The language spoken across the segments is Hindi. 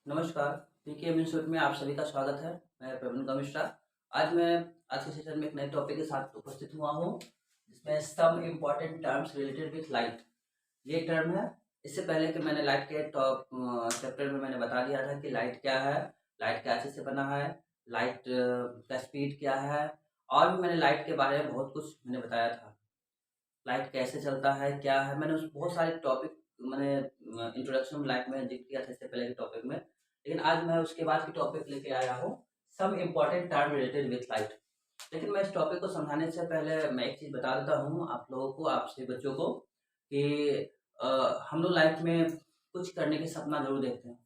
नमस्कार, पीके इंस्टीट्यूट में आप सभी का स्वागत है। मैं प्रवीण मिश्रा। आज के सेशन में एक नए टॉपिक के साथ उपस्थित हुआ हूँ, जिसमें some important terms related with light. ये टर्म है। इससे पहले कि मैंने लाइट के टॉप चैप्टर में मैंने बता दिया था कि लाइट क्या है, लाइट क्या चीज़ से बना है, लाइट का स्पीड क्या है, और भी मैंने लाइट के बारे में बहुत कुछ मैंने बताया था। लाइट कैसे चलता है, क्या है, मैंने उस बहुत सारे टॉपिक मैंने इंट्रोडक्शन लाइट में जिक्र किया था इससे पहले के टॉपिक में। लेकिन आज मैं उसके बाद की टॉपिक लेके आया हूँ, some important term related with light. लेकिन मैं इस टॉपिक को समझाने से पहले मैं एक चीज़ बता देता हूँ आप लोगों को, आपसे बच्चों को, कि अ, हम लोग लाइफ में कुछ करने की सपना जरूर देखते हैं।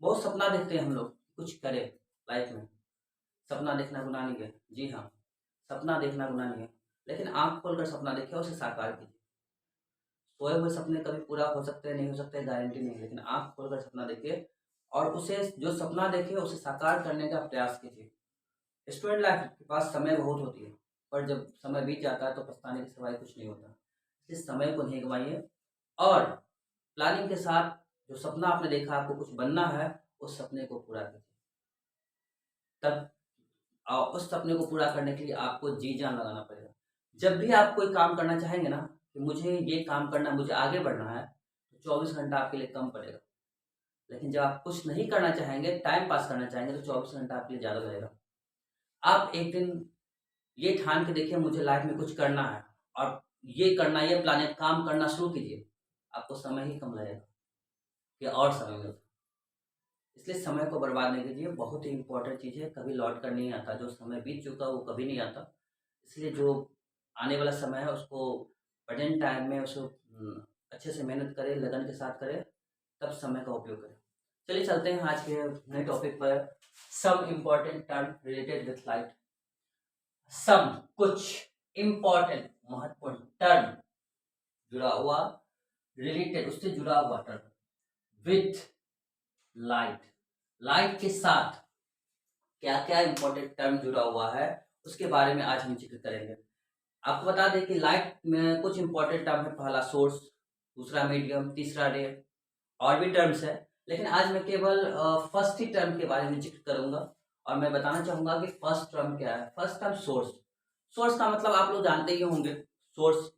बहुत सपना देखते हैं हम लोग, कुछ करें लाइफ में। सपना देखना गुनाह नहीं है, जी हाँ, सपना देखना गुनाह नहीं है। लेकिन आँख खोलकर सपना देखिए, उसे साकार कीजिए। सोए हुए सपने कभी पूरा हो सकते हैं, नहीं हो सकते, गारंटी नहीं है, लेकिन आँख खोलकर सपना देखिए और उसे, जो सपना देखे उसे साकार करने का प्रयास कीजिए। स्टूडेंट लाइफ के पास समय बहुत होती है, पर जब समय बीत जाता है तो पछताने के सिवाय कुछ नहीं होता। इसलिए समय को नहीं गंवाइए और प्लानिंग के साथ जो सपना आपने देखा, आपको कुछ बनना है, उस सपने को पूरा कीजिए। तब उस सपने को पूरा करने के लिए आपको जी जान लगाना पड़ेगा। जब भी आप कोई काम करना चाहेंगे ना, कि मुझे ये काम करना, मुझे आगे बढ़ना है, तो 24 घंटा आपके लिए कम पड़ेगा। लेकिन जब आप कुछ नहीं करना चाहेंगे, टाइम पास करना चाहेंगे, तो 24 घंटा आपके लिए ज़्यादा रहेगा। आप एक दिन ये ठान के देखिए मुझे लाइफ में कुछ करना है, और ये करना, ये प्लानिंग काम करना शुरू कीजिए। आपको समय ही कम लगेगा कि और समय मिलता। इसलिए समय को बर्बाद नहीं कीजिए, बहुत ही इंपॉर्टेंट चीज़ है, कभी लौट कर नहीं आता। जो समय बीत चुका वो कभी नहीं आता। इसलिए जो आने वाला समय है उसको, प्रेजेंट टाइम में उसको अच्छे से मेहनत करें, लगन के साथ करें, तब समय का उपयोग करें। चलिए चलते हैं आज के नए टॉपिक पर, some important term related with light. Some, कुछ, इम्पोर्टेंट, महत्वपूर्ण, टर्म, जुड़ा हुआ, रिलेटेड, उससे जुड़ा हुआ टर्म, विथ लाइट, लाइट के साथ क्या क्या इंपॉर्टेंट टर्म जुड़ा हुआ है, उसके बारे में आज हम जिक्र करेंगे। आपको बता दें कि लाइट में कुछ इंपॉर्टेंट टर्म है। पहला सोर्स, दूसरा मीडियम, तीसरा रे, और भी टर्म्स है। लेकिन आज मैं केवल फर्स्ट ही टर्म के बारे में जिक्र करूंगा, और मैं बताना चाहूंगा कि फर्स्ट टर्म क्या है। First term source. सोर्स का मतलब आप लोग जानते ही होंगे। सोर्स,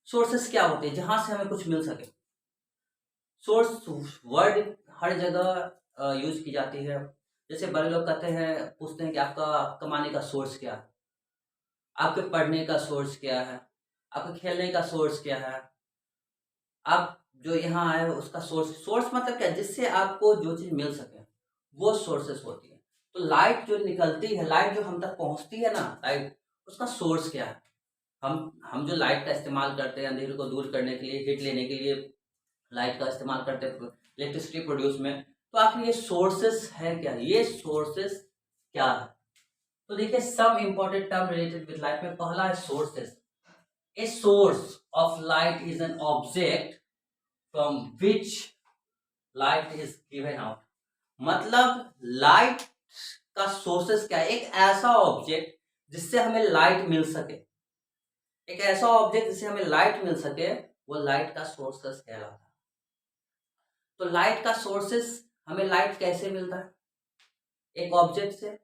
सोर्सेस क्या होते हैं, जहां से हमें कुछ मिल सके। सोर्स वर्ड हर जगह यूज की जाती है। जैसे बड़े लोग कहते हैं, पूछते हैं कि आपका कमाने का सोर्स क्या है, आपके पढ़ने का सोर्स क्या है, आपके खेलने का सोर्स क्या है, आप जो यहाँ आए हो उसका सोर्स। सोर्स मतलब क्या, जिससे आपको जो चीज मिल सके, वो सोर्सेस होती है। तो लाइट जो निकलती है, लाइट जो हम तक पहुंचती है ना, लाइट, उसका सोर्स क्या है। हम जो लाइट का इस्तेमाल करते हैं अंधेरे को दूर करने के लिए, हीट लेने के लिए लाइट का इस्तेमाल करते हैं इलेक्ट्रिसिटी प्रोड्यूस में, तो आखिर ये सोर्सेस है क्या, ये सोर्सेस क्या है। तो देखिए, some important term related with light में पहला है sources. A source of light is an object from which light is given out. मतलब लाइट का सोर्सेस क्या है, एक ऐसा ऑब्जेक्ट जिससे हमें लाइट मिल सके। एक ऐसा ऑब्जेक्ट जिससे हमें लाइट मिल सके, वो लाइट का सोर्सेस कहलाता है। तो लाइट का सोर्सेस, हमें लाइट कैसे मिलता है, एक ऑब्जेक्ट से,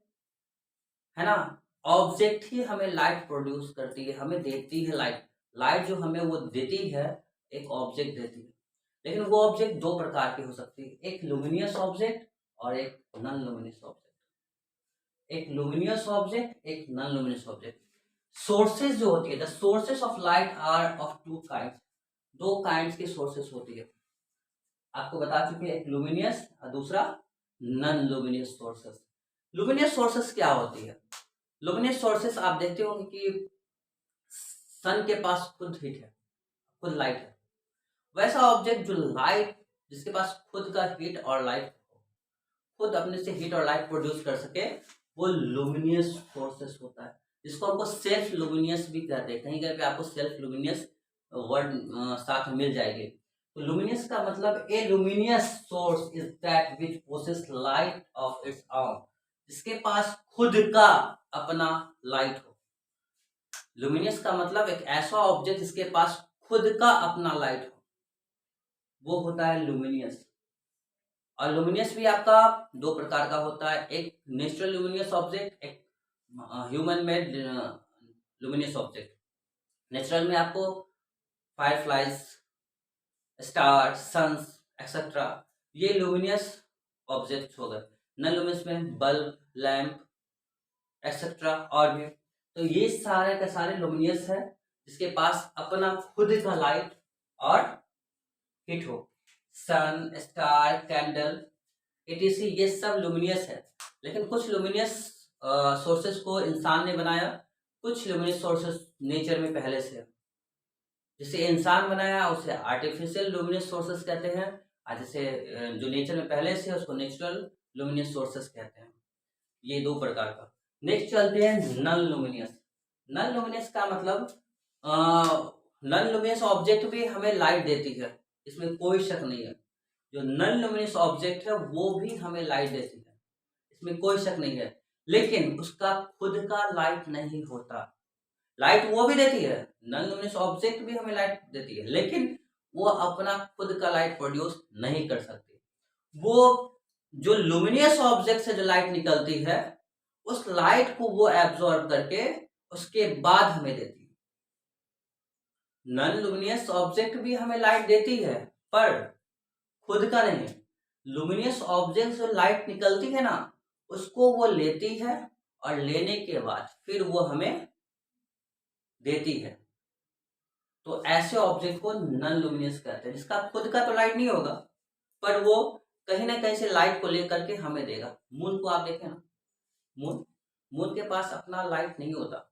है ना। ऑब्जेक्ट ही हमें लाइट प्रोड्यूस करती है, हमें देती है लाइट। लाइट जो हमें वो देती है, एक ऑब्जेक्ट देती है। लेकिन वो ऑब्जेक्ट दो प्रकार की हो सकती है, एक लुमिनियस ऑब्जेक्ट और एक नॉन लुमिनियस ऑब्जेक्ट। एक लुमिनियस ऑब्जेक्ट, एक नॉन लुमिनियस ऑब्जेक्ट। सोर्सेज जो होती है, the sources of light are of two kind. दो काइंड की सोर्सेस होती है, आपको बता चुके हैं, एक लुमिनियस और दूसरा non luminous sources. Luminous sources क्या होती है। लुमिनियस सोर्सेस आप देखते होंगे कि सन के पास खुद हीट है, खुद लाइट है। वैसा ऑब्जेक्ट जो लाइट, जिसके पास खुद का हीट और लाइट, खुद अपने से हीट और लाइट प्रोड्यूस कर सके, वो लुमिनियस सोर्सेस होता है, जिसको हमको सेल्फ लुमिनियस भी कहते हैं। कहीं कहीं पे आपको सेल्फ लुमिनियस वर्ड साथ में मिल जाएगी। तो लुमिनियस का मतलब, a luminous source is that which possess light of its own. जिसके पास खुद का अपना लाइट हो। लुमिनियस का मतलब एक ऐसा ऑब्जेक्ट जिसके पास खुद का अपना लाइट हो, वो होता है लुमिनियस। और लुमिनियस भी आपका दो प्रकार का होता है, एक नेचुरल लुमिनियस ऑब्जेक्ट, एक human made luminous object. Natural में आपको फायरफ्लाइज, स्टार, सन्स एक्सेट्रा, ये लुमिनियस ऑब्जेक्ट्स हो गए। नॉन लुमिनियस में बल्ब, लैंप एक्सेट्रा और भी। तो ये सारे के सारे लुमिनियस है जिसके पास अपना खुद का लाइट और हीट हो। सन, स्टार, कैंडल, एटीसी, ये सब लुमिनियस है। लेकिन कुछ लुमिनियस सोर्सेस को इंसान ने बनाया, कुछ लुमिनियस सोर्सेस नेचर में पहले से है। जिसे इंसान बनाया उसे आर्टिफिशियल लुमिनियस सोर्सेस कहते हैं, और जिसे जो नेचर में पहले से है उसको नेचुरल लुमिनियस सोर्सेस कहते हैं। ये दो प्रकार का। नेक्स्ट चलते हैं नॉन लुमिनियस। नॉन लुमिनियस का मतलब नॉन लुमिनियस ऑब्जेक्ट भी हमें लाइट देती है, इसमें कोई शक नहीं है। जो नॉन लुमिनियस ऑब्जेक्ट है वो भी हमें लाइट देती है, इसमें कोई शक नहीं है। लेकिन उसका खुद का लाइट नहीं होता। लाइट वो भी देती है, नॉन लुमिनियस ऑब्जेक्ट भी हमें लाइट देती है, लेकिन वो अपना खुद का लाइट प्रोड्यूस नहीं कर सकती। वो जो लुमिनियस ऑब्जेक्ट से जो लाइट निकलती है उस लाइट को वो एब्जॉर्ब करके उसके बाद हमें देती है। नॉन लुमिनियस ऑब्जेक्ट भी हमें लाइट देती है पर खुद का नहीं है। लुमिनियस ऑब्जेक्ट से लाइट निकलती है ना, उसको वो लेती है और लेने के बाद फिर वो हमें देती है। तो ऐसे ऑब्जेक्ट को नॉन लुमिनियस कहते हैं, जिसका खुद का तो लाइट नहीं होगा पर वो कहीं ना कहीं से लाइट को लेकर के हमें देगा। मून को आप देखें ना, मून मून के पास अपना लाइट नहीं होता।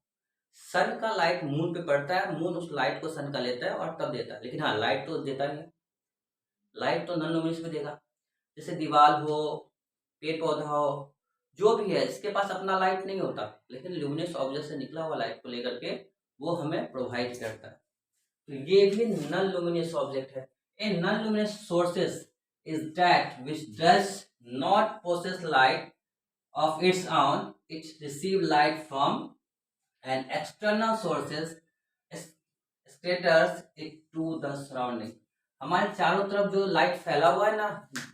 सन का लाइट मून पे पड़ता है, मून उस लाइट को सन का लेता है और तब देता है। लेकिन हाँ, लाइट तो देता नहीं है, लाइट तो नॉन लुमिनियस में देगा। जैसे दीवार हो, पेड़ पौधा हो, जो भी है इसके पास अपना लाइट नहीं होता, लेकिन लुमिनियस ऑब्जेक्ट से निकला हुआ लाइट को लेकर के वो हमें प्रोवाइड करता है। तो ये भी नॉन लुमिनियस ऑब्जेक्ट है। A non luminous sources is that which does not possess light of its own, it receive light from an external sources, scatters it to the surrounding। हमारे चारों तरफ जो लाइट फैला हुआ है ना,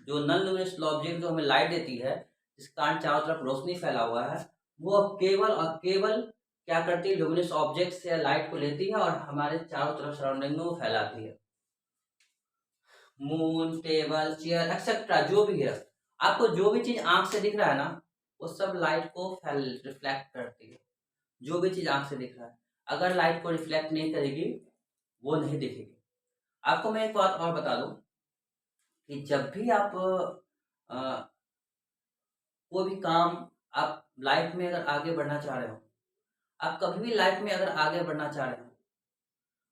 जो नॉन लुमिनियस ऑब्जेक्ट जो हमें लाइट देती है, जिस कारण चारों तरफ रोशनी फैला हुआ है, वो केवल और केवल क्या करती है, लुमिनियस ऑब्जेक्ट से लाइट को लेती है और हमारे चारों तरफ सराउंडिंग में वो फैलाती है। मून, टेबल, चेयर एक्सेट्रा, जो भी है, आपको जो भी चीज आंख से दिख रहा है ना, वो सब लाइट को रिफ्लेक्ट करती है। जो भी चीज आंख से दिख रहा है, अगर लाइट को रिफ्लेक्ट नहीं करेगी वो नहीं दिखेगी। आपको मैं एक बात और बता दूं कि जब भी आप कोई भी काम, आप लाइफ में अगर आगे बढ़ना चाह रहे हो, आप कभी भी लाइफ में अगर आगे बढ़ना चाह रहे हो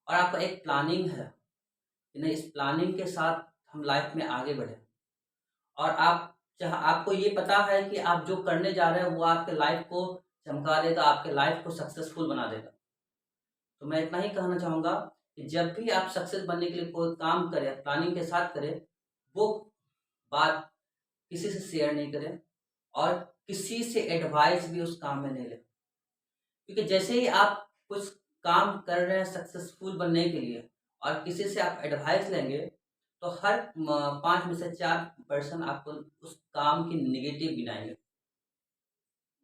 और आपका एक प्लानिंग है कि नहीं, इस प्लानिंग के साथ हम लाइफ में आगे बढ़े, और आपको ये पता है कि आप जो करने जा रहे हो वो आपके लाइफ को चमका देगा, आपके लाइफ को सक्सेसफुल बना देगा। तो मैं इतना ही कहना चाहूँगा कि जब भी आप सक्सेस बनने के लिए कोई काम करें, प्लानिंग के साथ करें, वो बात किसी से शेयर नहीं करें और किसी से एडवाइस भी उस काम में नहीं लें। क्योंकि जैसे ही आप कुछ काम कर रहे हैं सक्सेसफुल बनने के लिए और किसी से आप एडवाइस लेंगे, तो हर 5 में से 4% आपको उस काम की नेगेटिव गिनाएंगे,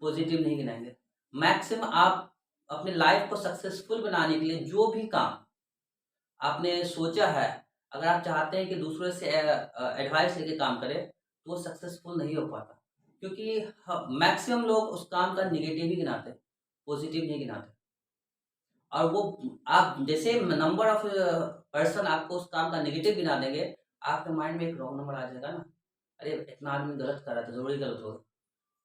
पॉजिटिव नहीं गिनाएंगे। मैक्सिमम आप अपने लाइफ को सक्सेसफुल बनाने के लिए जो भी काम आपने सोचा है, अगर आप चाहते हैं कि दूसरे से एडवाइस लेके काम करें, तो वो सक्सेसफुल नहीं हो पाता। क्योंकि मैक्सिमम लोग उस काम का नेगेटिव ही गिनाते हैं, पॉजिटिव नहीं गिनाते। और वो आप जैसे नंबर ऑफ पर्सन आपको उस काम का नेगेटिव गिना देंगे, आपके माइंड में एक रॉन्ग नंबर आ जाएगा ना, अरे इतना आदमी गलत कर रहा था, जरूरी गलत होगा।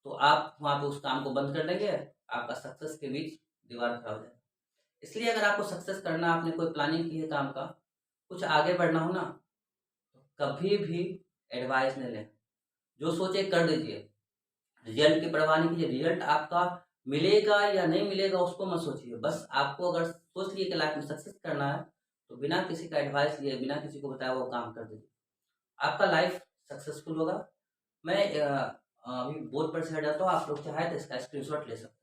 तो आप वहाँ पे उस काम को बंद कर देंगे, आपका सक्सेस के बीच दीवार खड़ा हो जाएगा। इसलिए अगर आपको सक्सेस करना, आपने कोई प्लानिंग की है काम का, कुछ आगे बढ़ना हो ना, तो कभी भी एडवाइस नहीं लें, जो सोचे कर दीजिए। रिजल्ट की परवाह नहीं कीजिए, रिजल्ट आपका मिलेगा या नहीं मिलेगा उसको मत सोचिए। बस आपको अगर सोच लिए कि लाइफ में सक्सेस करना है, तो बिना किसी का एडवाइस लिए, बिना किसी को बताया वो काम कर दीजिए, आपका लाइफ सक्सेसफुल होगा। मैं अभी बोर्ड पर से हट जाता हूँ, आप लोग चाहे तो इसका स्क्रीनशॉट ले सकते हैं।